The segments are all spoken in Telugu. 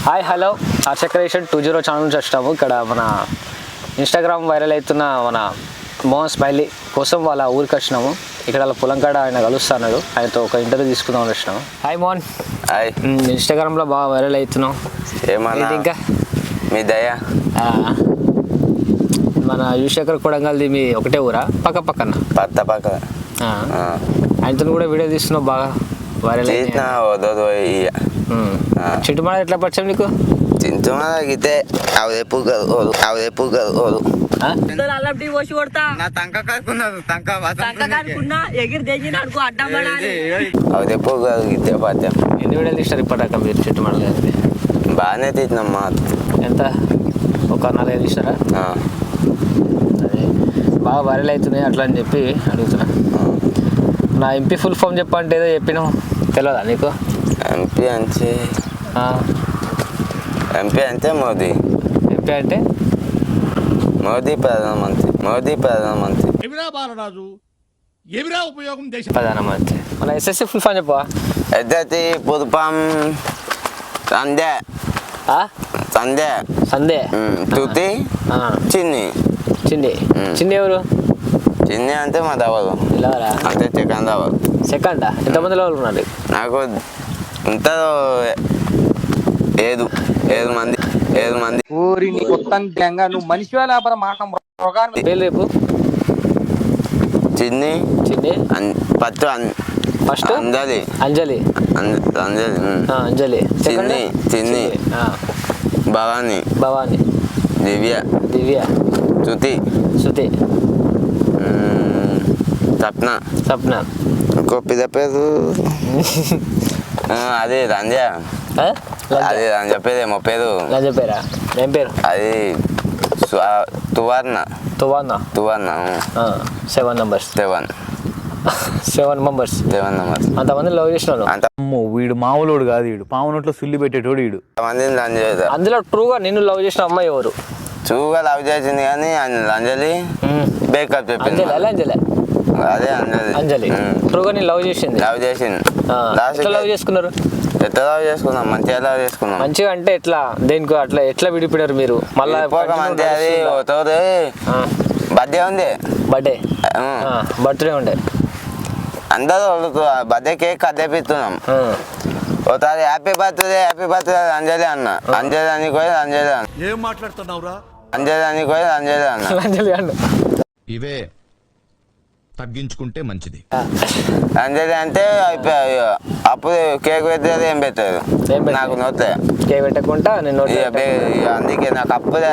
హాయ్ హలో హర్షక్రియేషన్ 20 ఛానల్ నుంచి వచ్చాము. ఇక్కడ మన ఇన్స్టాగ్రామ్ వైరల్ అవుతున్న మన మోహన్ స్మైలీ కోసం వాళ్ళ ఊరికి వచ్చినాము. ఇక్కడ వాళ్ళ పొలం కాడ ఆయన కలుస్తున్నాడు. ఆయనతో ఒక ఇంటర్వ్యూ తీసుకుందామని వచ్చినాము. హాయ్ మోహన్. హాయ్. ఇన్స్టాగ్రామ్లో బాగా వైరల్ అవుతున్నావు. ఏమన్నా ఇంకా మీ దయ. మన యువశేఖర్ కొడంగల్ది మీ ఒకటే ఊరా? పక్క పక్కన పక్క ఆయనతో కూడా వీడియో తీస్తున్నావు, బాగా వైరల్ అవుతున్నా. చింటుమాడ ఎట్లా పరిచయం నీకు? చింటుమాడ గితే అవదేపు అవదేపు గితే పరిచయం. ఎన్ని వీడియోలు తీస్తారు ఇప్పటిదాకా మీరు చింటుమాడ? బాగానే తీసినమ్మా. ఎంత? ఒక 4-5 తీస్తారా? అదే బాగా వైరల్ అవుతుంది అట్లా అని చెప్పి అడుగుతున్నా. నా ఎంపీ ఫుల్ ఫామ్ చెప్పంటే ఏదో చెప్పినావు, తెలియదా నీకు? ఎంపీ అంటే మోదీ. ఎంపీ అంటే మోదీ ప్రధానమంత్రి. ప్రధానమంత్రి. మన ఎస్ఎస్సి ఫుల్ ఫామ్ చెప్పవా? ఎద్దతి పురుపం సందే సందే సందే తుతి చిన్ని. చిన్ని ఎవరు? చిన్ని అంటే మా దవరు అంటే చికెన్ దవరు. సెకండా? ఎంతమంది వాళ్ళు ఉన్నారు? నాకు ఉంటారు 7 మంది. ఊరిని మొత్తంగా నువ్వు మనిషి పేరు రేపు చిన్ని ఫస్ట్ అంజలి. చిన్ని భవాని దివ్య శృతి సప్న ఇంకో పిల్ల పేరు అది రంజా. అది రంజా పేరేమో పేరు. రంజా పేరా? ఏం పేరు అది? తువర్ణ. 7 మెంబర్స్. అంతమంది లవ్ చేసినాను. వీడు మామూలుడు కాదు, వీడు పావునోట్లో సుల్లి పెట్టేటోడు వీడు. అందులో ట్రూగా నిన్ను లవ్ చేసిన అమ్మాయి ఎవరు? ట్రూగా లవ్ చేసింది కానీ అంజలి బ్రేకప్ చెప్పింది. అదే అంజలి ట్రూగా నేను లవ్ చేసింది. లవ్ చేసుకున్నారు? ఎట్లా లవ్ చేసుకున్నాం? మంచిగా లవ్ చేసుకున్నాం. మంచిగా అంటే ఎట్లా? దేనికి అట్లా ఎట్లా విడిపోయారు మీరు? మళ్ళీ బర్త్డే ఉంది. బర్త్డే ఉండే అందరూ బర్త్డే కేక్ కట్ చేపిస్తున్నాం. ఒకసారి హ్యాపీ బర్త్డే అంజలి అన్న. అంజలి అని పోయి అంజలి అన్న. ఏం మాట్లాడుతున్నావురా? అంజలి అని పోయి అంజలి అన్న. ఇవే తగ్గించుకుంటే మంచిది. అంజలి అంటే అయిపోయి అప్పుడు కేక్ పెట్టేది ఏం పెట్టారు నాకు నోతే. కేక్ పెట్టకుండా నేను అందుకే నాకు అప్పుడే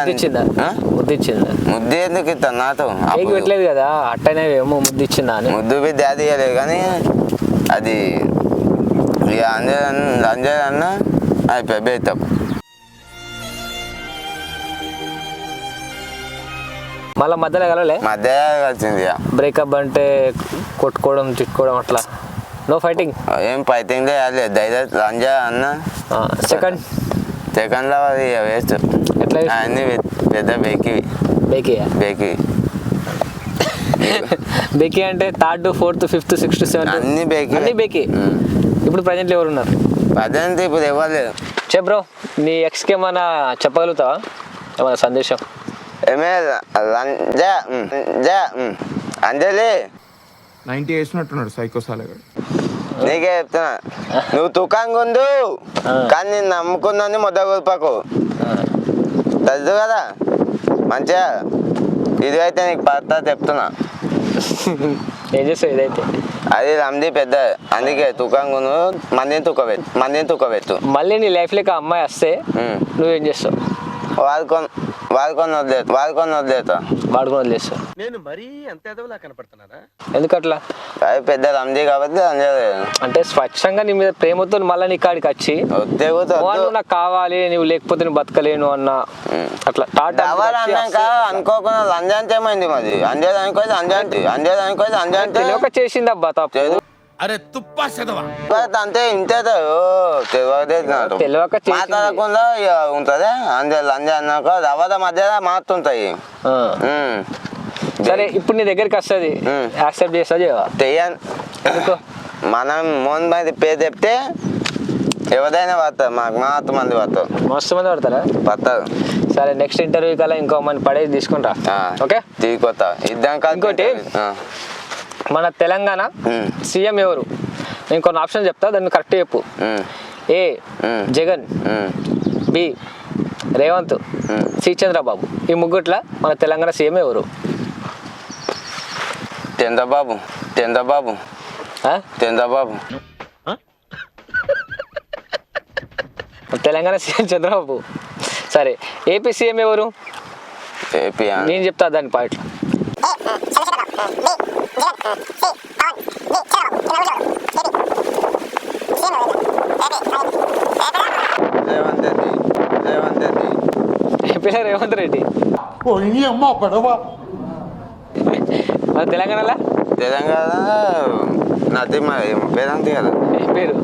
ముద్దు ఎందుకు ఇస్తాను నాతో? కేక్ పెట్టలేదు కదా, అట్టనే ఏమో ముద్దు ఇచ్చిందా అని. ముద్దు బిడ్డ అది ఇవ్వలేదు కానీ అది ఇక అంజలి అన్న అయిపోయి బేతాం. మళ్ళీ మధ్యలో కలవలే? మధ్యలో కలిసింది. బ్రేకప్ అంటే కొట్టుకోవడం తిట్టుకోవడం అట్లా? No fighting? ఏం ఫైటింగ్ లేదు. ధైర్యం రంజా అన్న. సెకండ్ లో అది వేస్ట్. ఎట్లా అన్ని పెద్ద బేకీ అంటే 3rd 4th 5th 6th 7th అన్ని బేకీ. ఇప్పుడు ప్రజెంట్లో ఎవరు ఉన్నారు? ప్రజెంట్ ఇప్పుడు ఎవరు లేదు. బ్రో, నీ ఎక్స్కి ఏమైనా చెప్పగలుగుతావా? ఏమైనా సందేశం? ఏమే అంజలి 90 వేసినట్టున్నాడు సైకోసాలగాడు. నీకే చెప్తున్నా, నువ్వు తుకాంగా ఉండు కానీ నేను నమ్ముకున్నాను మొద్ద గొప్పకు తెలుసు కదా. మంచిగా ఇది అయితే నీకు పడతా చెప్తున్నా. ఏం చేస్తావు ఇదైతే? అది రమ్ది పెద్ద, అందుకే తుకాంగును మందిని తుక్కబెట్టు. మళ్ళీ నీ లైఫ్ లేక అమ్మాయి వస్తే నువ్వేం చేస్తావు? వాడుకొని వదిలేస్తా. నేను మరీ అంత ఎదవలా కనపడుతున్నారా? ఎందుకట్లా? అది పెద్ద రమ్ది కాబట్టి అంటే స్వచ్ఛంగా నీ మీద ప్రేమతో మళ్ళీ నీ కాడికి వచ్చి నాకు కావాలి, నువ్వు లేకపోతే నువ్వు బతకలేను అన్న అట్లా అన్నాక అనుకోకుండా లంజాంతి ఏమైంది మరి? అంజలి అనుకోలేదు తెలియక చేసింది అబ్బా తప్పు. అరే తుప్పా చదవా అంతే ఇంతే తెలియక మాట్లాడకుండా ఉంటది. అంజలి అన్నాక రవ్వల మధ్యలో మారుతుంటాయి. సరే ఇప్పుడు నీ దగ్గరికి వస్తుంది, యాక్సెప్ట్ చేస్తా? మనం మోహన్ భాయ్ పేరు చెప్తే ఎవరైనా పడతారు మాకు మాత్రం మంది పడతారు మస్తు మంది పడతారా? పడతారు. సరే నెక్స్ట్ ఇంటర్వ్యూ కల్లా ఇంకో మంది పడేసి తీసుకుంటా. ఓకే తీసుకొస్తా ఇద్దాం కాదు. ఇంకోటి మన తెలంగాణ సీఎం ఎవరు? నేను కొన్ని ఆప్షన్ చెప్తా, దాన్ని కరెక్ట్ చెప్పు. ఏ జగన్, బి రేవంత్, సి చంద్రబాబు. ఈ ముగ్గుట్ల మన తెలంగాణ సీఎం ఎవరు? చంద్రబాబు. చంద్రబాబు. చంద్రబాబు. తెలంగాణ సీఎం చంద్రబాబు. సరే ఏపీ సీఎం ఎవరు? ఏపీ నేను చెప్తా దాని పాయింట్లు. రేవంత్ రెడ్డి. రేవంత్ రెడ్డి. ఏపీలో రేవంత్ రెడ్డి. మన తెలంగాణలో తెలంగాణ నది మరి పేరంతే కదా. ఏ పేరు?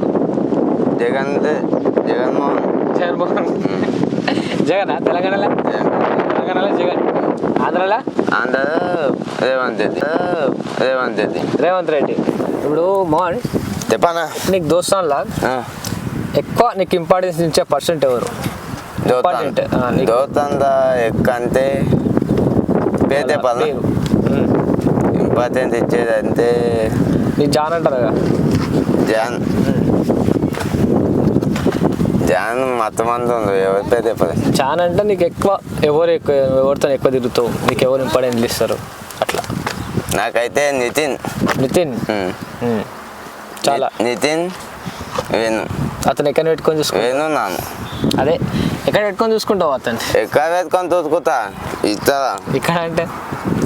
జగన్. జగన్మోహన్. జగన్మోహన్. జగనా తెలంగాణలో? తెలంగాణలో జగన్. ఆంధ్రాలో? ఆంధ్ర రేవంత్ రెడ్డి. రేవంత్ రెడ్డి. రేవంత్ రెడ్డి. ఇప్పుడు మోహన్ చెప్పనా నీకు దోస్తాన్లా ఎక్కువ నీకు ఇంపార్టెన్స్ ఇచ్చే పర్సెంట్ ఎవరు? దోతందా ఎక్కంటే పేతే పద ఇంపార్టెన్స్ ఇచ్చేది అంటే నీ జాన్ అంటారు కదా. జాన్. జాన్ మొత్తం అంతా ఉంది. ఎవరి పేతే పద జాన్ అంటే నీకు ఎక్కువ ఎవరితో ఎక్కువ తిరుగుతావు, నీకు ఎవరు ఇంపార్టెన్స్ ఇస్తారు అట్లా? నాకైతే నితిన్. నితిన్. చాలా నితిన్. వేణు. అతను ఎక్కడ పెట్టుకొని చూసుకుంటావు? వేణు నాను. అదే ఎక్కడ పెట్టుకొని చూసుకుంటావు అతను? ఎక్కడ పెట్టుకొని చూసుకుంటా ఇస్తారా ఇక్కడ అంటే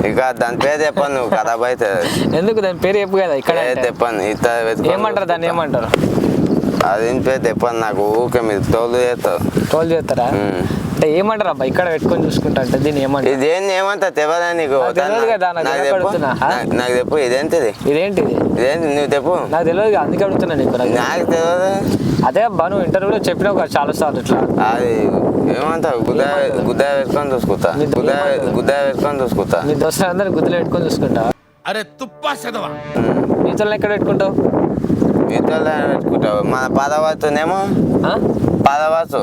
ఇక దాని పేరు చెప్పాను నువ్వు ఖరాబ్ అవుతుంది. ఎందుకు దాని పేరు చెప్పు కదా. ఇక్కడ చెప్పాను ఇస్తా ఏమంటారు దాన్ని? ఏమంటారు? అది పేరు చెప్పాను నాకు. ఊరికే మీరు తోలు చేస్తారు. తోలు చేస్తారా? అంటే ఏమంటారు అబ్బా ఇక్కడ పెట్టుకొని చూసుకుంటా అంటే దీన్ని ఏమంటారు? ఇదేంటి ఏమంటా తెవదా నీకు? తెలియదు కదా. నాకు చెప్పు ఇదేంటిది? ఇదేంటిది? ఇదేంటి నువ్వు చెప్పు. నాకు తెలియదు కదా, అందుకే అడుగుతున్నా నీకు. నాకు తెలియదు. అదే అబ్బా నువ్వు ఇంటర్వ్యూలో చెప్పినావు కదా చాలా సార్లు ఇట్లా. అది ఏమంటావు? గుద్ద పెట్టుకొని చూసుకుంటా. గుద్ద పెట్టుకొని చూసుకుంటా. నీ దోస్తులు అందరు గుద్దులు పెట్టుకొని చూసుకుంటా. అరే తుప్పా చదవా. మీతో ఎక్కడ పెట్టుకుంటావు? మీతో పెట్టుకుంటావు. మన పాదవాసునేమో పాదవాసు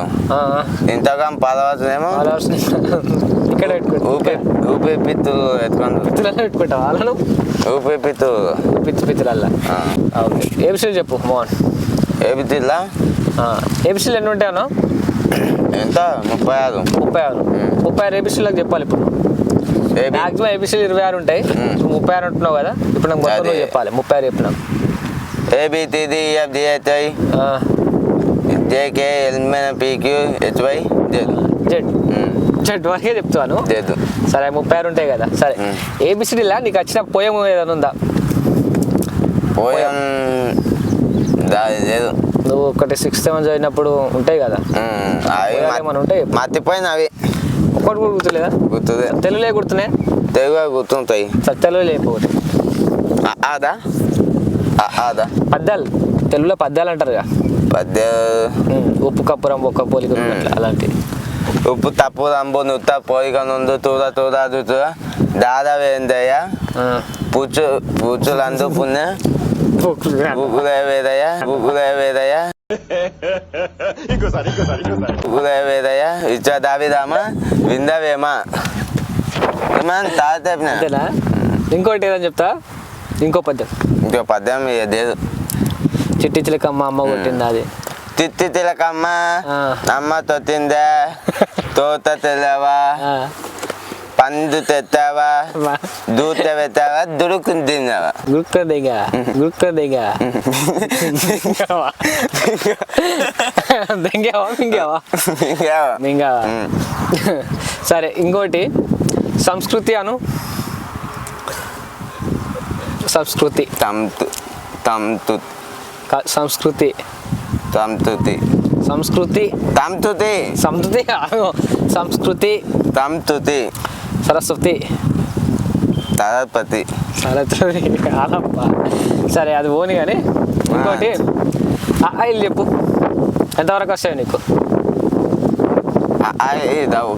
ఇంతకాం పాదవాసునేమో ఇక్కడ పెట్టుకుంటావు. ఊపి పిత్తులు పెట్టుకొని పిత్తులలో పెట్టుకుంటావు వాళ్ళను? ఊపి పిత్తులు పిత్తులల్లా. ఓకే ఏబిసీలు చెప్పు మోహన్. ఏబిసిలా ఏబిసీలు ఎన్ని ఉంటాయో? ఎంత? 36. 36 ఏబిసీలకు చెప్పాలి ఇప్పుడు. మ్యాక్సిమం ఏబిసీలు 26 ఉంటాయి. 36 అంటున్నావు కదా, ఇప్పుడు నాకు మొత్తం నువ్వు చెప్పాలి. 36 చెప్పినావు. ABCDEFGHI JK LMN PQ HY Z. Z వరకే చెప్తాను. సరే 36 ఉంటాయి కదా. సరే ఏబిసిడీలా నీకు వచ్చిన పోయం ఏదైనా ఉందా? పోయం లేదు. నువ్వు ఒకటి 6th 7th చదివినప్పుడు ఉంటాయి కదా, ఏమైనా ఉంటాయి? మర్చిపోయిన అవి ఒక్కటి కూడా గుర్తులేదా? గుర్తుంది. తెలుగులే గుర్తున్నాయి. తెలుగు గుర్తుంటాయి. సరే తెలుగు లేకపోతే ఆదా ఆదా పద్యాలు. తెలుగులో పద్యాలు అంటారు కదా. పద్యాలు ఉప్పు కప్పురం ఒక్క పోలిక అలాంటివి. ఉప్పు తప్పు రంబు నుత్త పోయిక నుండు తూర తూర దుతుర దాదా వేందయ్య పూచులందు పుణ్య బుగులే వేదయ్య బుగులే వేదయ్య బుగులే వేదయ్య ఇచ్చ దావిదామ విందవేమ అంతేనా? ఇంకోటి ఏదని చెప్తా. ఇంకో పద్యం. ఇంకో పద్యం లేదు. చిట్టి చిలకమ్మ అమ్మ కొట్టింది అది. చిట్టి చిలకమ్మ అమ్మ తొత్తిందా తోత తెల్లవా పండు తెత్తావా దూత పెట్టావా దుడుకుని తిన్నావా గుర్తుందిగా గుర్తుందిగా దెంగావా మింగావా. సరే ఇంకోటి సంస్కృతి అను. సంస్కృతి సంస్కృతి సంస్కృతి సంస్కృతి సంస్కృతి సంస్కృతి సంస్కృతి సంస్కృతి సంస్కృతి సరస్వతి సరస్వతి సరస్వతి కాదప్ప. సరే అది పోని కానీ ఇంకోటి ఆయిల్ చెప్పు. ఎంతవరకు వస్తాయి నీకు?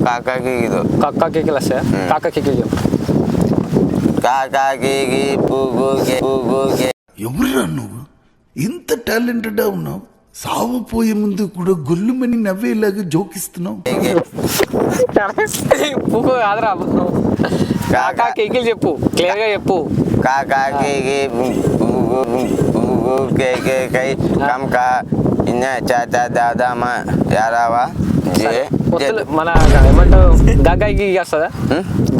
కాకాకి కక్కాకి వస్తాయా? కాకాకి చెప్పు. కాకాకి పువ్వు పువ్వు. ఎవరురా నువ్వు? ఇంత టాలెంటెడ్ ఉన్నావు. సావు పోయే ముందు కూడా గొల్లుమని నవ్వేలాగా జోకిస్తున్నావు. పువ్వు కాదురా కాకా కేకిలు చెప్పు, క్లియర్ గా చెప్పు. కాకాకి కంకా ఇన్న చాచా దాదామా యారావా పొత్తులు మన ఏమంటావు గగ్గా గిగి వస్తుందా?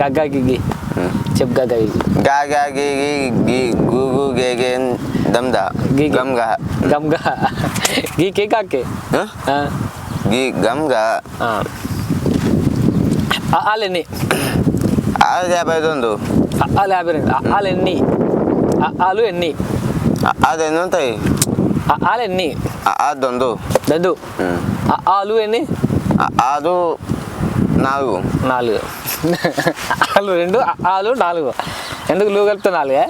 గగ్గా గిగి చెప్పు. గగ్గా గిగి గాగా గి గుగు గేగే దమ్దా గమ్గా గమ్గా గీ కే కాకే గి గమ్గా ఆలెన్ని 52 52 ఆలెన్ని ఆలు ఎన్ని అదెన్ని ఉంటాయి? ఆలెన్ని అదొందు దందు ఆలు ఎన్ని? ఆరు 4 4 ఆలు 2 ఆలు 4 ఎందుకు లూ కలిపితే 4?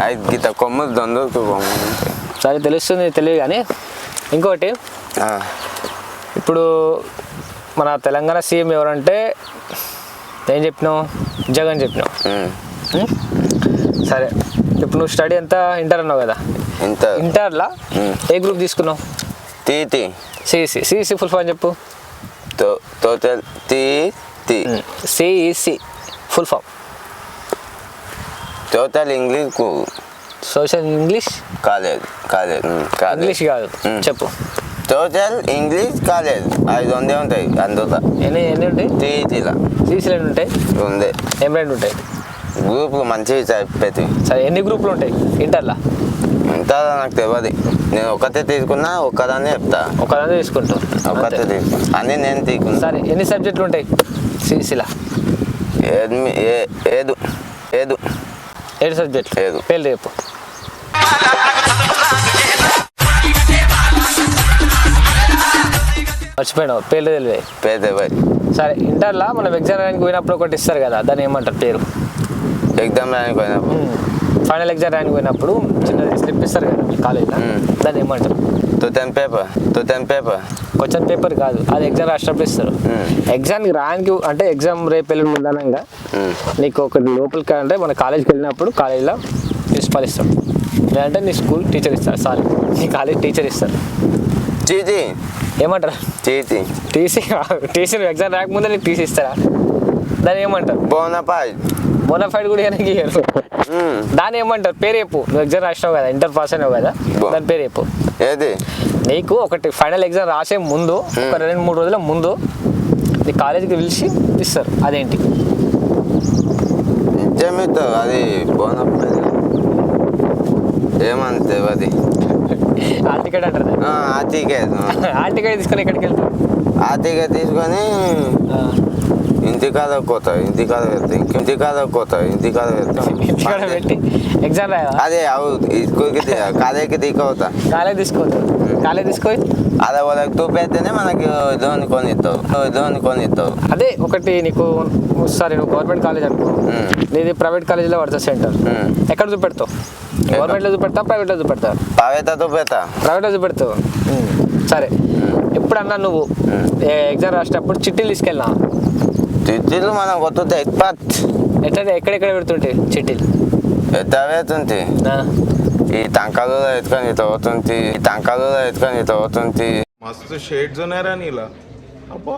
ఐదు గీత కొమ్ములు దొందు సరే తెలుస్తుంది, తెలియదు. కానీ ఇంకోటి, ఇప్పుడు మన తెలంగాణ సీఎం ఎవరంటే ఏం చెప్పినావు? జగన్ చెప్పినావు. సరే ఇప్పుడు నువ్వు స్టడీ ఎంత ఇంటర్ అన్నావు కదా, ఇంటర్లో ఏ గ్రూప్ తీసుకున్నావు? టీటీ సిఈసి ఫుల్ ఫామ్ చెప్పు. Total CEC full form total English social English college English కాదు చెప్పు. టోటల్ ఇంగ్లీష్ కాలేజ్ 500 ఉంటాయి. అందులో ఎన్ని ఉంటాయి? టీటీలో సిఈసీలో ఎన్ని ఉంటాయి? ఉంది. ఏం రెండు ఉంటాయి? గ్రూపులు మంచివి చెప్పేది. సరే ఎన్ని గ్రూపులు ఉంటాయి ఇంటర్లో? ఇంత నాకు తెలియదు. నేను ఒకటే తీసుకున్నా, ఒక్కదాన్ని చెప్తా. ఒకదాన్ని తీసుకుంటావు? ఒకటే తీసుకున్నా, అన్నీ నేను తీసుకున్నా. సరే ఎన్ని సబ్జెక్టులు ఉంటాయి సిఈసీలో? 7 సబ్జెక్టులు. పేర్లు చెప్పు. మర్చిపోయినావు, పేర్లు తెలివే. సరే ఇంటర్లో మనం ఎగ్జామ్ రాయడానికి పోయినప్పుడు ఒకటి ఇస్తారు కదా, దాన్ని ఏమంటారు పేరు? ఎగ్జామ్ రాయడానికి పోయినప్పుడు, ఫైనల్ ఎగ్జామ్ రాయడానికి పోయినప్పుడు చిన్నది స్లిప్ ఇస్తారు కదా మీ కాలేజ్లో, దాన్ని ఏమంటారు? టెన్ పేపర్ క్వశ్చన్ పేపర్ కాదు, అది ఎగ్జామ్ రాసినప్పుడు ఇస్తారు. ఎగ్జామ్కి రాయడానికి అంటే ఎగ్జామ్ రేపు వెళ్ళిన ముందనంగా నీకు ఒకటి లోపలికి అంటే మన కాలేజ్కి వెళ్ళినప్పుడు కాలేజ్లో ప్రిన్సిపాల్ ఇస్తాడు, లేదంటే నీ స్కూల్ టీచర్ ఇస్తారు. సారీ, నీ కాలేజ్ టీచర్ ఇస్తారు. టీటీ ఏమంటారు? టీసీ ఎగ్జామ్ రాకముందే నీకు టీసీ ఇస్తారా? దాన్ని ఏమంటారు? బోనాఫైడ్ కూడా వెనక్కి ఇయ్యరు. దాన్ని ఏమంటారు? పేరు చెప్పు. నువ్వు ఎగ్జామ్ రాసినావు కదా, ఇంటర్ పాస్ అయినావు కదా, దాని పేరు చెప్పు. ఏది? నీకు ఒకటి ఫైనల్ ఎగ్జామ్ రాసే ముందు ఒక 2-3 రోజుల ముందు నీ కాలేజీకి పిలిచి ఇస్తారు, అదేంటి? అది బోనాఫైడ్ ఏమంతే అది హాల్ టికెట్ అంటారు. హాల్ టికెట్ తీసుకొని ఎక్కడికి వెళ్తావు? తీసుకొని ఇంటికాడ పెట్టి ఎగ్జామ్ రాయవా? అదే కాలేజీకి తీసుకోవతా. కాలేజ్ తీసుకొని అదే వాళ్ళకి చూపెడితేనే మనకి లోన్ కొనిస్తావు. అదే ఒకటి నీకు సరే నువ్వు గవర్నమెంట్ కాలేజ్ అనుకో, నీది ప్రైవేట్ కాలేజీలో పడుతుంది సెంటర్, ఎక్కడ చూపెడతావు? గవర్నమెంట్లో చూపెడతావు, ప్రైవేట్లో చూపెడతావు? ప్రైవేట్లో చూపెడతావు. సరే ఎప్పుడన్నా నువ్వు ఎగ్జామ్ రాసేటప్పుడు చిట్టీలు తీసుకెళ్ళినా? చిట్టీలు మనం కొత్త ఎక్కడెక్కడ పెడుతుంటే చిట్టీలు ఎత్తుంటే ఈ టంకాలు ఎత్తుకొని తోతుంటే మస్తు షేడ్స్ ఉన్నారా నీలా? అబ్బా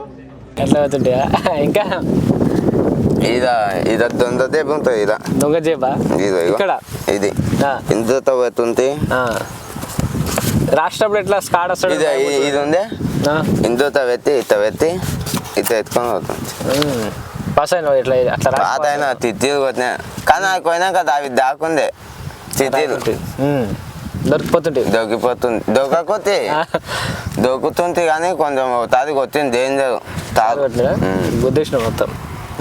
ఎట్లా అవుతుంటాయా? ఇంకా ఇదా దొంగ ఉంటుంది. దొంగ చేప ఇక్కడ ఇది ఇందుతో పెడుతుంది. రాష్ట్రంలో ఎట్లా స్కాడ్ వస్తాడు? ఇది ఉందే, ఇందుతో పెట్టి ఇత ఎత్తుకొని పోతుంది. పాస్ అయినా ఎట్లా అట్లా పాత అయినా తిట్టీలు కొట్టినా, కానీ నాకు పోయినా కదా అవి దాకుందే తిట్టీలు దొక్కుతుంది కానీ కొంచెం తాది కొట్టింది డేంజర్. ఉద్దేశం మొత్తం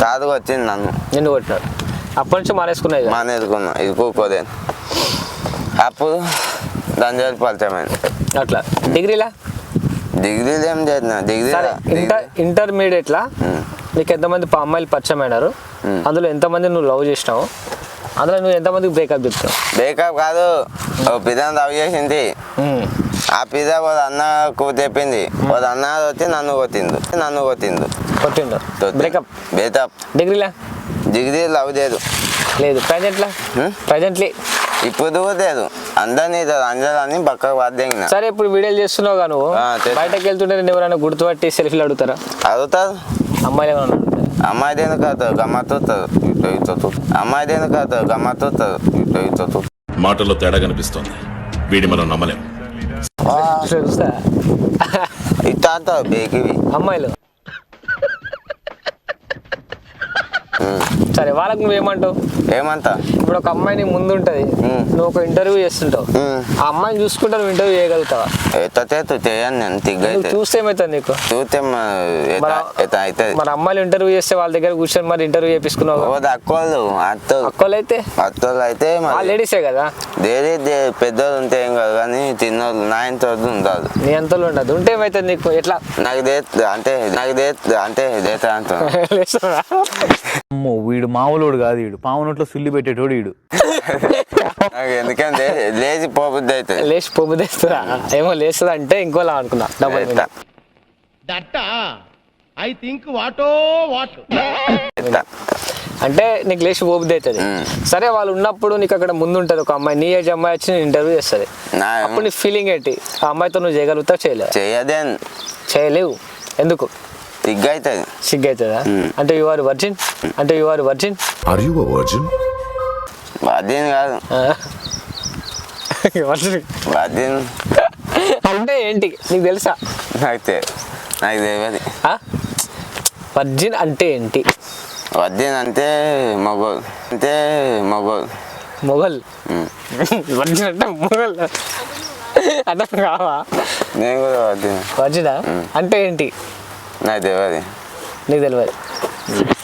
తాదు వచ్చింది నిన్ను కొట్టినాడు. అప్పటి నుంచి మానేసుకున్నా ఇది కూకోదే. అప్పుడు దాని చేతి పరిచయమైంది. అట్లా డిగ్రీలు ఏం చేసిన ఇంటర్మీడియట్లో నీకు ఎంతమంది అమ్మాయిలు పరిచయం అయినారు? అందులో ఎంతమంది నువ్వు లవ్ చేసినావు? అందులో నువ్వు ఎంతమందికి బ్రేకప్ చెప్తావు? బ్రేకప్ కాదు, పిజ్జాని లవ్ చేసింది. ఆ పిజ్జా వాళ్ళ అన్నకు చెప్పింది, వాళ్ళ అన్న వచ్చి నన్ను కొట్టిండు. బ్రేకప్. డిగ్రీ లవ్ లేదు. ప్రజెంట్లీ ఇప్పుడు లేదు అందరినీ అందరని పక్కకు వాద్యంగిన సరే ఇప్పుడు వీడియోలు చేస్తున్నావు గా నువ్వు చేస్తా. బయటకు వెళ్తుంటే నేను ఎవరైనా గుర్తుపట్టి సెల్ఫీలు అడుగుతారా అడుగుతారు అమ్మాయిలు ఏమైనా అడుగుతారా? అమ్మాయి దేని కాదు గమ్మత్తుతారు ఇటు అమ్మాయి దేని కాదు గమ్మత్తుతారు ఇటు మాటల్లో తేడా కనిపిస్తోంది. వీడి మనం నమ్మలేం. చూస్తా ఇట్లా అంటారు బేకివి అమ్మాయిలు సరే వాళ్ళకి నువ్వేమంటావు? ఏమంటా ఇప్పుడు ఒక అమ్మాయిని ముందు ఉంటది నువ్వు ఒక ఇంటర్వ్యూ చేస్తుంటావు ఆ అమ్మాయిని చూసుకుంటా నువ్వు ఇంటర్వ్యూ చేయగలుగుతావా? ఎట్లా చేతు చేయను నేను తిగ్గా నువ్వు చూస్తే ఏమవుతుంది నీకు? చూస్తే ఎట్లా అవుతుంది మరి అమ్మాయిలు ఇంటర్వ్యూ చేస్తే వాళ్ళ దగ్గర కూర్చొని మరి ఇంటర్వ్యూ చేపించుకున్నావు ఓ అక్కోళ్ళు అక్కలు అయితే అత్తోళ్ళు అయితే వాళ్ళు లేడీసే కదా దేని పెద్దోళ్ళు ఉంటే ఏం కాదు కానీ చిన్నోళ్ళు నా ఇంత ఉండదు నీ అంతలో ఉండదు ఉంటే ఏమవుతుంది నీకు ఎట్లా నాకు అంటే దేత అంటున్నా లేస్తావా? అమ్మో వీడు మామూలుడు కాదు వీడు పాము నోట్లో సుల్లి పెట్టేటోడు వీడు. నాకు ఎందుకంటే లేచి పోబుద్ది అవుతుంది లేచి పొబ్బు తెస్తుందా? ఏమో లేస్తుందా అంటే ఇంకోలా అనుకున్నా డబ్బులు ఎట్లా? దట్ ఐ థింక్ వాటో వాట్ ఎట్లా? అంటే నీకు లేచి పోబుద్ది అవుతుంది సరే వాళ్ళు ఉన్నప్పుడు నీకు అక్కడ ముందు ఉంటుంది ఒక అమ్మాయి నీ ఏజ్ అమ్మాయి వచ్చి ఇంటర్వ్యూ చేస్తుంది నా అప్పుడు నీ ఫీలింగ్ ఏంటి? ఆ అమ్మాయితో నువ్వు చేయగలుగుతావు చేయలేవు? చేయదేం చేయలేవు ఎందుకు? తిగ్గా అవుతుంది సిగ్గు అవుతుందా? అంటే you are virgin or you a virgin? బాధ్యం కాదు బాధ్యం అంటే ఏంటి నీకు తెలుసా? నాకు తెలియదు వర్జిన్ అంటే ఏంటి? వద్యం అంటే మొగోలు మొగల్ వర్జిన్ అంటే మొగల్ అర్థం కావా? నేను కూడా వద్యం వర్జినా అంటే ఏంటి నాకు తెలియదు నీకు తెలియదు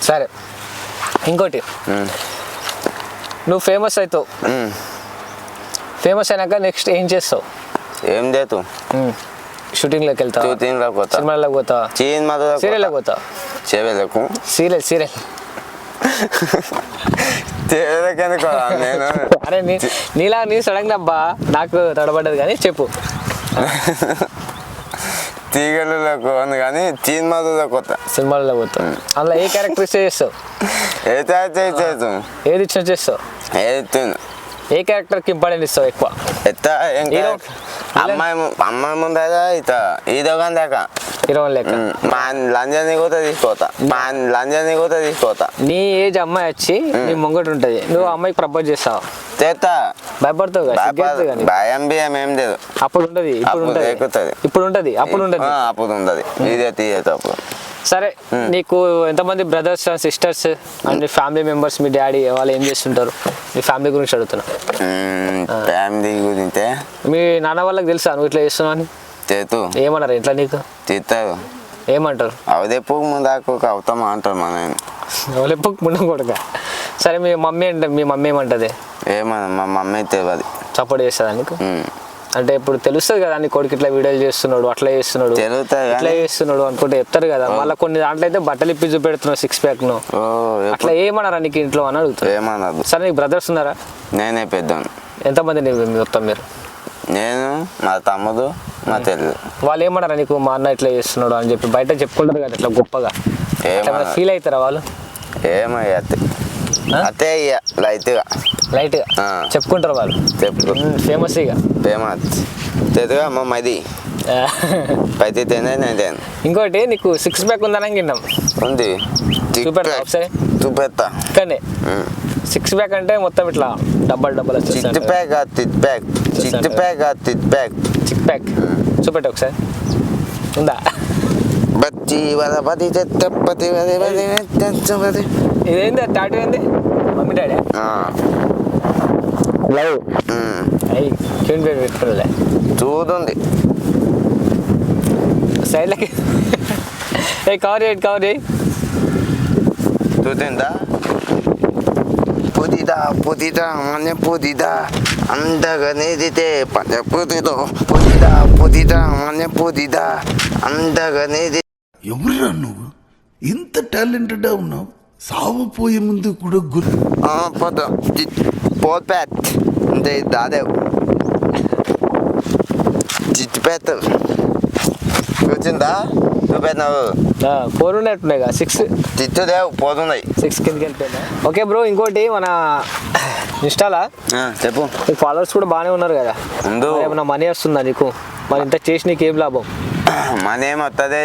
సరే ఇంకోటి నువ్వు ఫేమస్ అవుతావు ఫేమస్ అయినాక నెక్స్ట్ ఏం చేస్తావు? ఏం చేతు షూటింగ్లోకి వెళ్తావు షూటింగ్లోకి పోతా సినిమాలోకి పోతావా చీన్ మధుర సీరియల్లోకి పోతావా చెవెలకు సీరియల్ చెవెలకెందుకు నేను అరే నీలా నీ సడన్ అబ్బా నాకు తడబడ్డది కానీ చెప్పు తీగలలోకి పోను కానీ చీన్ మధుర కొత్త సినిమాలో పోతావు అందులో ఏ క్యారెక్టర్ ఇస్తే చేస్తావు? అయితే చేతు ఏది ఇచ్చినా చేస్తావు? ఏది ఏ క్యారెక్టర్కి ఇంపార్టెంట్ ఇస్తావు ఎక్కువ? ఎత్తా హీరో అమ్మాయి ముందర ఇత ఇదో కానీ దాకా హీరో లెక్క మా లంజాన్ని కూడా తీసుకోతా నీ ఏజ్ అమ్మాయి వచ్చి నీ ముంగట ఉంటుంది నువ్వు ఆ అమ్మాయికి ప్రపోజ్ చేస్తావు చేస్తా భయపడతావు కదా, సిగ్గేస్తుంది కానీ. భయం బియ్యం ఏం లేదు అప్పుడు ఉంటుంది ఇప్పుడు అప్పుడు ఉంటుంది ఎక్కుతుంది. ఇప్పుడు ఉంటుంది అప్పుడు ఉంటుంది అప్పుడు ఉండదు ఇదే తీయదు అప్పుడు సరే నీకు ఎంతమంది brothers sisters and family members me daddy వాళ్ళు ఏం చేస్తుంటారు? మీ ఫ్యామిలీ గురించి అడుగుతున్నా. ఫ్యామిలీ గురించే మీ నాన్న వాళ్ళకి తెలుసా నువ్వు ఇట్లా చేస్తున్నావు అని? చేతు ఏమన్నారు ఇంట్లో నీకు? తీస్తారు ఏమంటారు? అవదే పువ్వు ముందాకు అవుతామా అంటారు మా నాయన వాళ్ళు ఎప్పుడు ముండం కొడుక. సరే మీ మమ్మీ ఏమంటది? ఏమన్నా మా మమ్మీ తెలియదు సపోర్ట్ చేస్తుందా నీకు? అంటే ఇప్పుడు తెలుస్తుంది కదా నీ కొడుకు ఇట్లా వీడియోలు చేస్తున్నాడు అట్లా చేస్తున్నాడు తెలుస్తుంది ఇట్లా చేస్తున్నాడు అనుకుంటే చెప్తారు కదా. మళ్ళీ కొన్ని దాంట్లో అయితే బట్టలు ఇప్పి చూపెడుతున్నావు 6 ప్యాక్ ను అట్లా ఏమన్నారా నీకు ఇంట్లో అని అడుగుతారు. ఏమన్నది సరే నీకు బ్రదర్స్ ఉన్నారా? నేనే పెద్దాను. ఎంతమంది మొత్తం మీరు? నేను మా తమ్ముడు మా తెల్లు. వాళ్ళు ఏమన్నారా నీకు మా అన్న ఇట్లా చేస్తున్నాడు అని చెప్పి బయట చెప్పుకుంటారు కదా ఇట్లా గొప్పగా ఫీల్ అవుతారా వాళ్ళు? ఏమయ్య అతే ఇక లైట్గా చెప్పుకుంటారు వాళ్ళు చెప్పు ఫేమస్ ఇక ఫేమస్ తెదుగా అమ్మ మది పైతే నేను ఇంకోటి నీకు 6 ప్యాక్ ఉందని విన్నాం ఉంది చూపెడతా ఒకసారి చూపెడతా కానీ 6 ప్యాక్ అంటే మొత్తం ఇట్లా డబ్బల్ చిట్ ప్యాక్ చిక్ ప్యాక్ చూపెట్ట ఒకసారి ఉందా? బచ్చి వదపతి చెత్తపతి ఇదేంది టాటూ ఏంది? మమ్మీ డాడీ లవ్ క్యూన్ పేరు పెట్టుకోలే చూదుంది సైడ్లకి కవర్ చేయి చూసిందా పుదిదా మన పుదిదా అండగా నేదితే పద పుదిదా మన పుదిదా అండగా నేది ఎవరురా నువ్వు? ఇంత టాలెంటెడ్ ఉన్నావు. సావపోయే ముందు కూడా పోల్పేట్ అంటే దాదేవ్ జిట్టుపేత కూర్చుందా చూపెట్టినావు 4 ఉన్నట్టున్నాయి కదా 6 చిట్టుదేవ్ పోతున్నాయి 6 కిందకి వెళ్ళిపోయినా. ఓకే బ్రో ఇంకోటి మన ఇన్స్టాలా చెప్పు. నీకు ఫాలోవర్స్ కూడా బాగానే ఉన్నారు కదా, ముందు ఏమైనా మనీ వస్తుందా నీకు? మరి ఇంత చేసి నీకు ఏం లాభం? మన ఏం వస్తుంది,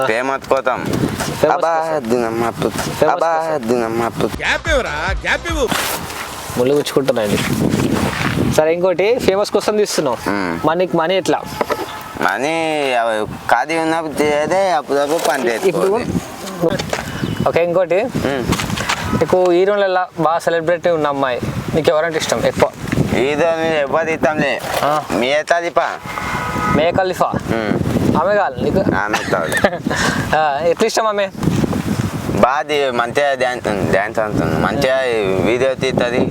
ఫేమ్ వత్తుకోతాం. ముళ్ళు గుచ్చుకుంటున్నాయండి. సరే ఇంకోటి ఫేమస్ కోసం తీస్తున్నావు, మరి నీకు మనీ ఎట్లా? మనీ ఖాళీ ఉన్నప్పుడు చేయదే, అప్పుడప్పుడు పని ఇప్పుడు చేసుకోవాలి. ఓకే, ఇంకోటి నీకు హీరోలలో బాగా సెలబ్రిటీ ఉన్న అమ్మాయి నీకు ఎవరంటే ఇష్టం ఎక్కువ? ఈదో ఎవరు ఇస్తాంలే, మీ ఎత్తాదిపా మే ఖలీఫా. ఆమె కాదు నీకు? ఆమె ఎట్లా ఇష్టం ఆమె? బాగా మంచిగా డ్యాన్స్ అంటుంది, మంచిగా వీడియో తీస్తుంది.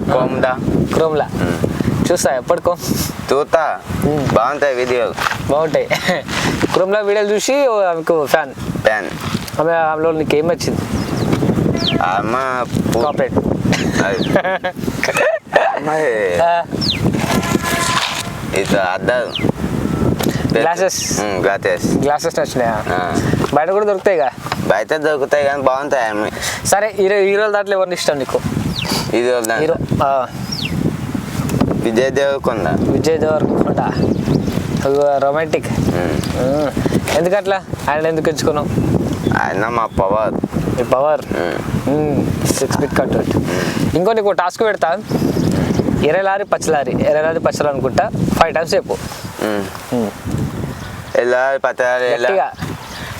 క్రోమ్లా చూస్తా ఎప్పటికో చూస్తా, బాగుంటాయి వీడియోలు, బాగుంటాయి. క్రోమ్లా వీడియోలు చూసి ఆమెకు ఫ్యాన్. ఆమెలో నీకు ఏం వచ్చింది? అమ్మ కాపరేట్ ఇది అద్దాలు, గ్లాసెస్ నచ్చినాయా? బయట కూడా దొరుకుతాయిగా? బయట దొరుకుతాయి కానీ బాగుంటాయి అమ్మ. సరే హీరోల దాంట్లో ఎవరిని ఇష్టం నీకు? Hero Vijay Deverakonda romantic. ఎందుకట్లా? ఆయన ఎందుకు ఎంచుకున్నావు? ఆయన మా పవర్. మీ పవర్ 6 ఫీట్ కట్. ఇంకో నీకు టాస్క్ పెడతా, ఎర్రలారి పచ్చలారి అనుకుంటా 5 times చెప్పు. ఎల్లారి పచ్చలారి,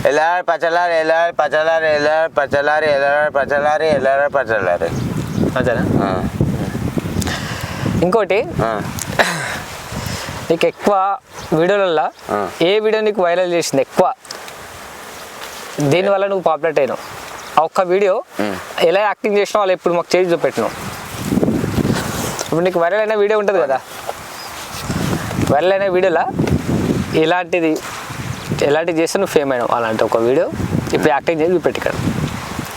ఎల్లారి పచ్చలారి, ఎల్లారి పచ్చలారి, ఎల్లారి పచ్చలారి, ఎల్లారి పచ్చలారి, ఎల్లారి పచ్చలారి. అంతేనా? ఇంకోటి నీకు ఎక్కువ వీడియోలలో ఏ వీడియో నీకు వైరల్ చేసింది ఎక్కువ? దీనివల్ల నువ్వు పాపులర్ అయినావు. ఆ ఒక్క వీడియో ఎలా యాక్టింగ్ చేసినావు వాళ్ళు ఇప్పుడు మాకు చేసి చూపెట్టినావు. ఇప్పుడు నీకు వైరల్ అయిన వీడియో ఉంటుంది కదా, వైరల్ అయిన వీడియోలో ఎలాంటిది చేస్తే నువ్వు ఫేమ్ అయినావు అలాంటి ఒక వీడియో ఇప్పుడు యాక్టింగ్ చేసి చూపెట్టి ఇక్కడ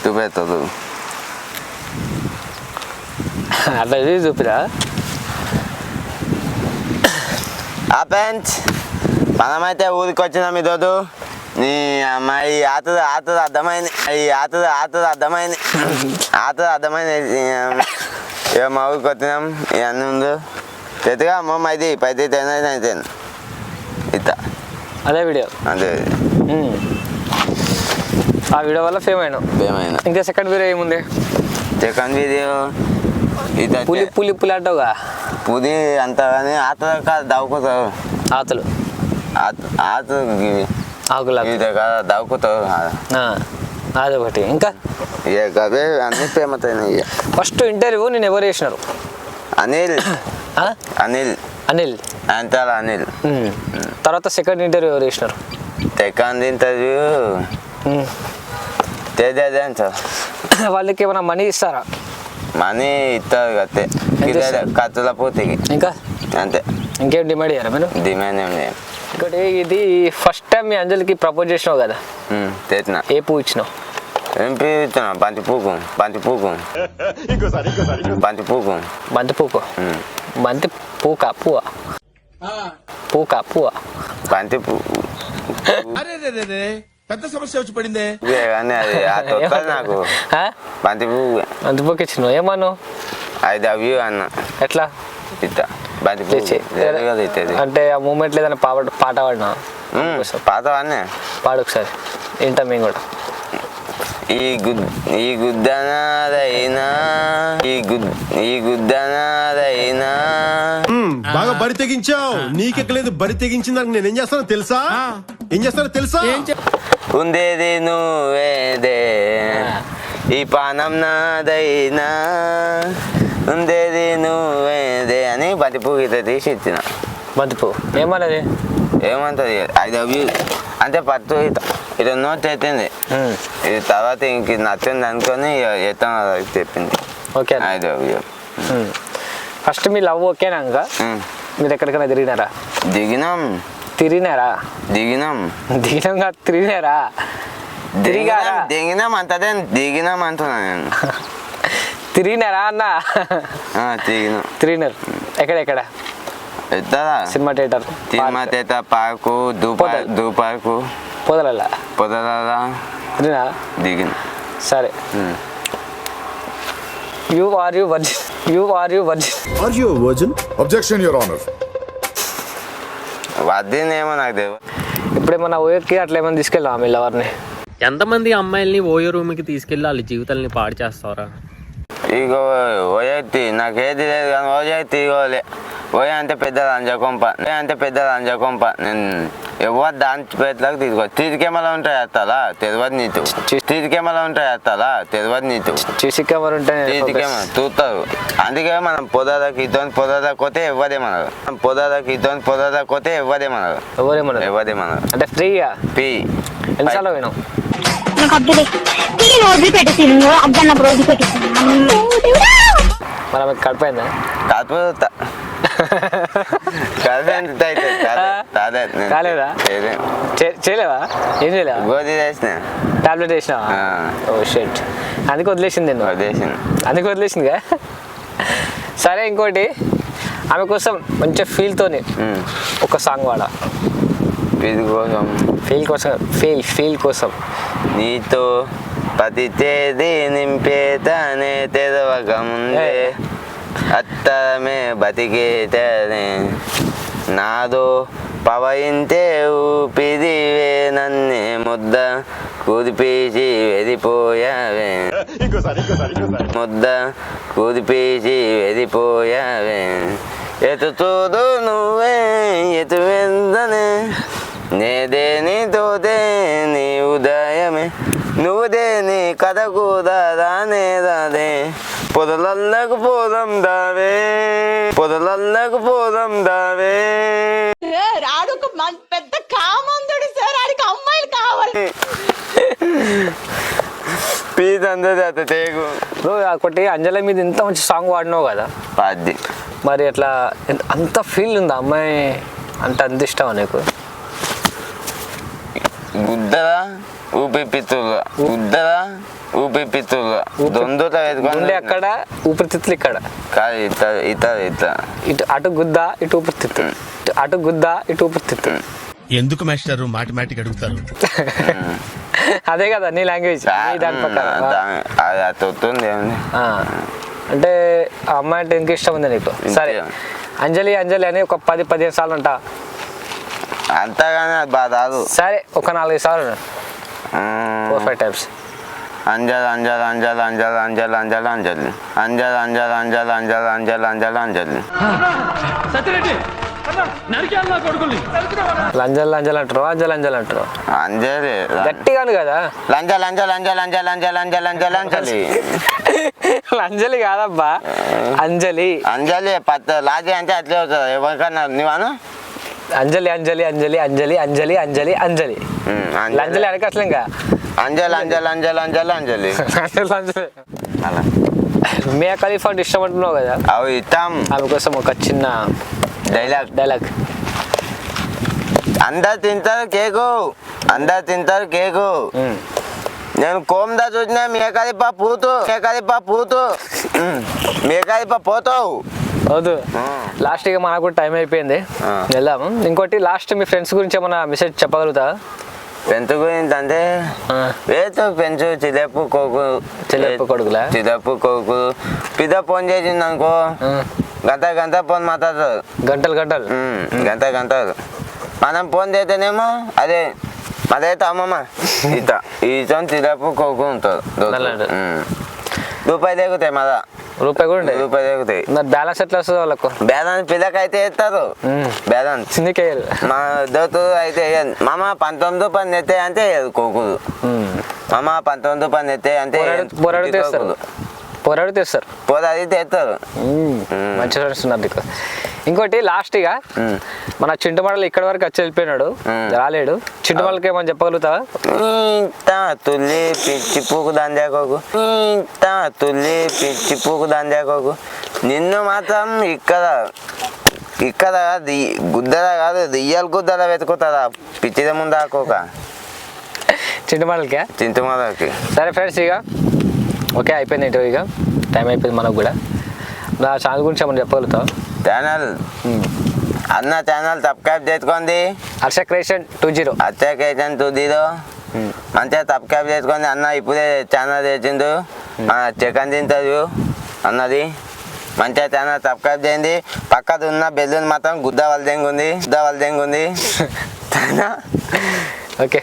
చూపెట్టదు. అట్లా చేసి చూపిరా. మనమైతే ఊరికి వచ్చినాం ఈరోజు. నీ అమ్మాయి ఆతది అర్థమైంది, అర్థమైంది ఇక మా ఊరికి వచ్చినాం. ఇవన్నీ ఉంది తెతుగా అమ్మమ్మ ఇది 10 అయితే ఇత అదే వీడియో. అదే ఆ వీడియో వల్ల ఫేమ్ అయినావు. ఇంకా సెకండ్ వీడియో ఏముంది? సెకండ్ వీడియో ఇది పులి అంటావుగా, పులి అంత కానీ ఆతలు కాదు దవ్వుకుతావు. ఆకులు దవ్వుకుతావు. అదొకటి. ఇంకా అవే అన్ని ఫేమస్ అయినాయి. ఫస్ట్ ఇంటర్వ్యూ నేను ఎవరు చేసినారు? అనిల్ అంతాల అనిల్. తర్వాత సెకండ్ ఇంటర్వ్యూ ఎవరు చేసినారు? సెకండ్ ఇంటర్వ్యూ వాళ్ళకి ఏమైనా మనీ ఇస్తారా? మనీ ఇస్తారు కట్టే ఖర్చుల పూర్తికి. ఇంకా అంతే, ఇంకేం డిమాండ్ చేయరా మీరు? డిమాండ్ ఏం లేదు. ఇంకోటి ఇది ఫస్ట్ టైం మీ అంజలికి ప్రపోజ్ చేసినావు కదా, తెచ్చిన ఏ పువ్వు ఇచ్చినావు? ఏం పువ్వు ఇచ్చినా? బంతి పూకు బంతి పూకు బంతి పువ్వు. పెద్ద సమస్య వచ్చి పడిందే కానీ అది నాకు బంతి పూకి ఇచ్చినావు. ఏమన్నావు? ఐ లవ్ యూ అన్న. ఎట్లా? ఇట్లా బంతి పువ్వు అంటే ఆ మూమెంట్ లేదని పాట పాడినా? పాత వాడినే పాడు ఒకసారి ఏంటా మేము కూడా. ఈ గుద్దనాదైనా బాగా బరి తెగించావు. నీకెక్కలేదు, బరి తెగించిందని నేనేం చేస్తానో తెలుసా? ఉండేది నువ్వేదే, ఈ పానం నాదైనా, ఉండేది నువ్వేదే అని బంతిపూ గీత తీసి ఇచ్చిన. బంతిపూ ఏమన్నది? ఏమంటది? ఐ లవ్ యూ అంటే పట్టు ఇట్లా నోట్ అయిపోయింది. ఇది తర్వాత ఇంక నచ్చింది అనుకొని ఎత్తాం చెప్పింది. Okay, I love you. First మీ లవ్ ఓకేనాక మీరు ఎక్కడికైనా తిరిగినారా? దిగినాం అంతదే దిగినాం అంటున్నా నేను. తిరిగినారా అన్న? తిరిగినారు. ఎక్కడెక్కడ? సినిమా థియేటర్, పార్కు, దూ పార్కు, పొదల తిరిగిన. సరే you are you virgin or you virgin? Objection your honour. వద్దిందేమో నాకు తెలియదు. ఇప్పుడేమన్నా ఊరికి అట్లా ఏమైనా తీసుకెళ్ళాం మీ లవర్ని? ఎంతమంది అమ్మాయిల్ని ఓయో రూమ్కి తీసుకెళ్ళి వాళ్ళ జీవితాలని పాడు చేస్తారా? ఇగో ఓయత్తి నాకేది లేదు కానీ ఓజైతే ఇగోలే ఓయ అంటే పెద్ద లంజకొంప నేను ఎవరు దాని పేట్లకు తీసుకో తీరికెమలా ఉంటాయి అత్తాలా తెలియదు నీతో సీసీ కెమెరా ఉంటే తీరికెమా చూస్తారు. అందుకే మనం పొదాదకి పోతే ఎవరేమన్నారు ఎవరేమన్నారు అంటే ఫ్రీగా పీ ఎన్నిసార్లు పోయినాం? మరి ఆమెకు కడిపోయిందా? కాకపోతే కాలేదా? చేయలేవా? ఏం చేయలేవా? గోధి చేసిన టాబ్లెట్ వేసినావా? ఓ షెట్, అందుకే వదిలేసింది నేను. అందుకే వదిలేసిందిగా. సరే, ఇంకోటి ఆమె కోసం మంచిగా ఫీల్తోని ఒక సాంగ్ వాడా. ఫీల్ కోసం నీతో ప్రతి తేదీ నింపేతానే తెరవక ముందే అత్తమే బతికేతనే నాదో పవయింతే ఊపిదివే నన్నే ముద్ద కుదిపేసి వెళ్ళిపోయావే ఎటు చూడు నువ్వే ఎటు వెందనే నేదే నీతోదే నీ ఉదయమే నువ్వుదే నీ కథకు దానే పొదలల్లకు పోదాం దావే రాడు పెద్ద కామందుడు సార్, ఆడికి అమ్మాయిలు కావాలి. ప్లీజ్ అందరి అత తేగు ఒకటి అంజలి మీద ఇంత మంచి సాంగ్ వాడినావు కదా, పాద్ది మరి అట్లా అంత ఫీల్ ఉందా అమ్మాయి అంటే? అంత ఇష్టమా నీకు? గుద్దరా ఊపిపిత్తులుగా దొందుతా గుండె అక్కడ, ఊపిరితిత్తులు ఇక్కడ కాదు. ఇటు అటు గుద్ద ఇటు ఊపిరితిత్తు, అటు గుద్ద ఇటు ఊపిరితిత్తు. ఎందుకు మాస్టర్ మాటిమాటికి అడుగుతారు? అదే కదా నీ లాంగ్వేజ్, దాని ప్రకారం. అది అతొత్తుంది అంటే ఆ అమ్మాయి అంటే ఇంక ఇష్టం ఉంది నీకు? సరే, అంజలి అని ఒక 10-15 సార్లు అంటా అంతగానే అది బాగా రాదు. సరే, ఒక 4-5 సార్లు, 4-5 టైమ్స్. అంజలి లంజల్ అంటారు, అంజలి అంజలి గట్టిగాను కదా. లంజలి కాదబ్బా, అంజలి లాజీ అంటే అట్లే అవుతుంది ఎవరికన్నా నీవాను. అంజలి లంజలి అనక అసలు ఇంకా అంజలి అలా మియా ఖలీఫా ఇష్టం అంటున్నావు కదా, అవి ఇస్తాం. ఆమె కోసం ఒక చిన్న డైలాగ్. అందరు తింటారు కేకు నేను కోమదా చూసినా మేకలిప పోతావు. వద్దు, లాస్ట్ ఇక మనకు కూడా టైం అయిపోయింది, వెళ్దాము. ఇంకోటి లాస్ట్ మీ ఫ్రెండ్స్ గురించి ఏమన్నా మెసేజ్ చెప్పగలుగుతా? పెంచు గురించి అంటే పెంచు చిలపు కొడుకులా పిద ఫోన్ చేసింది అనుకో గంట ఫోన్ మాట్లాడతారు, గంటలు. మనం ఫోన్ చేస్తేనేమో అదే అమ్మమ్మ ఈత చిలపు కొడుకు ఉంటారు. రూపాయలు ఎగుతాయి రూపాయి కూడా ఎగుతాయి. బ్యాలెన్స్ ఎట్లా వస్తుంది వాళ్ళకు? బ్యాలెన్స్ పిల్లకైతే వేస్తారు, బ్యాలెన్స్ మా దోతు అయితే మామ 19 పని ఎత్తే అంటే కోకులు, మామ 19 పని ఎత్తే అంటే పోరాడు తెస్తారు. మంచి ఫ్రెండ్స్ ఉన్నారు నీకు. ఇంకోటి లాస్ట్ ఇక మన చింటుమడలు ఇక్కడి వరకు వచ్చి వెళ్ళిపోయినాడు, రాలేడు. చింటుమడలకి ఏమని చెప్పగలుగుతావా? తుల్లి పిచ్చి పూకు దంజాకోకు నిన్ను మాత్రం ఇక్కడ గుద్దరా కాదు దియ్యాల గుద్దరా వెతుకుతారా పిచ్చిద ముందు ఆకోక చింటుమడలకి. సరే ఫ్రెండ్స్, ఇక ఓకే అయిపోయింది ఇంటర్వ్యూ, ఇక టైం అయిపోయింది మనకు కూడా. నా ఛానల్ గురించి ఏమన్నా చెప్పగలుగుతావు? ఛానల్ సబ్స్క్రైబ్ చేసుకోండి, హర్ష క్రియేషన్ 20 మంచిగా సబ్స్క్రైబ్ చేసుకోండి. అన్న ఇప్పుడే ఛానల్ చేసిండు, సెకండ్ ఇంటర్వ్యూ అన్నది మంచిగా ఛానల్ సబ్స్క్రైబ్ చేయండి. పక్కన ఉన్న బెల్లుని మాత్రం గుద్ద వలదెంగుంది ఓకే.